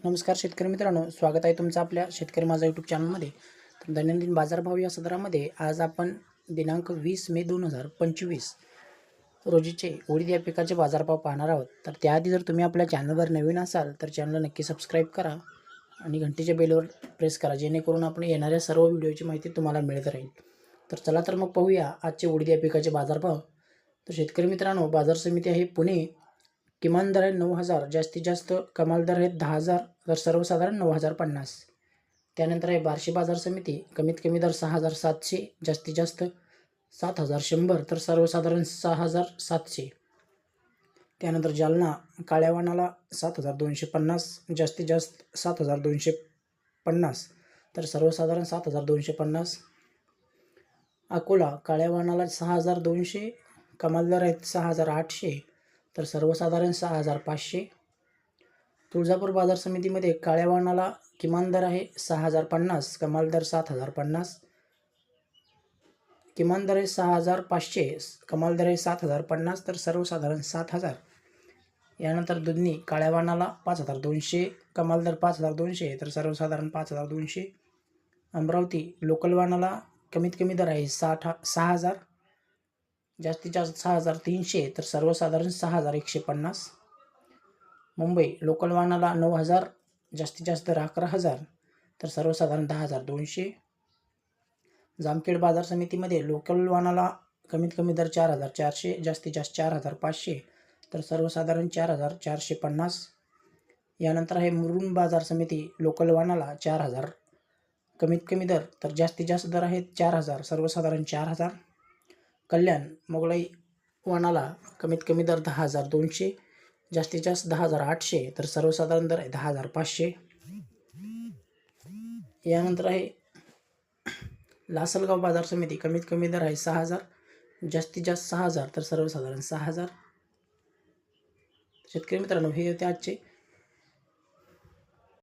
नमस्कार शेतकरी मित्रांनो, स्वागत आहे तुमचं आपल्या शेतकरी माझा यूट्यूब चॅनलमध्ये. तर दैनंदिन बाजारभाव या सदरामध्ये आज आपण दिनांक 20 मे 2025 रोजीचे उडीद या पिकाचे बाजारभाव पाहणार आहोत. तर त्याआधी जर तुम्ही आपल्या चॅनलवर नवीन असाल तर चॅनलला नक्की सबस्क्राईब करा आणि घंटीच्या बेलवर प्रेस करा, जेणेकरून आपण येणाऱ्या सर्व व्हिडिओची माहिती तुम्हाला मिळत राहील. तर चला तर मग पाहूया आजचे उडीद या पिकाचे बाजारभाव. तर शेतकरी मित्रांनो, बाजार समिती आहे पुणे. किमान दर आहे 9,000, जास्तीत जास्त कमाल दर आहेत 10,000, तर सर्वसाधारण 9,050. त्यानंतर आहे बार्शी बाजार समिती, कमीत कमी दर 6,700, जास्तीत जास्त 7,100, तर सर्वसाधारण 6,700. त्यानंतर जालना काळ्या वाणाला 7,250, जास्तीत जास्त 7,250, तर सर्वसाधारण 7,250. अकोला काळ्या वाणाला 6,200, कमाल दर आहेत 6,800, तर सर्वसाधारण 6,500. तुळजापूर बाजार समितीमध्ये काळ्या वाणाला किमान दर आहे 6,050, कमाल दर 7,050, किमान दर आहे 6,500, कमाल दर आहे 7,050, तर सर्वसाधारण 7,000. यानंतर दुधनी काळ्या वाणाला 5,200, कमाल दर 5,200, तर सर्वसाधारण 5,200. अमरावती लोकल वाणाला कमीत कमी दर आहे 6,000, जास्तीत जास्त 6,300, तर सर्वसाधारण 6,150. मुंबई लोकल वाणाला 9,000, जास्तीत जास्त दर 11,000, तर सर्वसाधारण 10,200. जामखेड बाजार समितीमध्ये लोकल वाणाला कमीत कमी दर 4,400, जास्तीत जास्त 4,500, तर सर्वसाधारण 4,450. यानंतर आहे मुरुम बाजार समिती, लोकल वाणाला 4,000, कमीत कमी दर तर जास्तीत जास्त दर आहेत 4,000, सर्वसाधारण 4,000. कल्याण मोगलाई वाणाला कमीत कमी दर 10,200, जास्तीत जास्त 10,800, तर सर्वसाधारण दर आहे 10,500. यानंतर आहे लासलगाव बाजार समिती, कमीत कमी दर आहे 6,000, जास्तीत जास्त 6,000, तर सर्वसाधारण 6,000. शेतकरी मित्रांनो, हे होते आजचे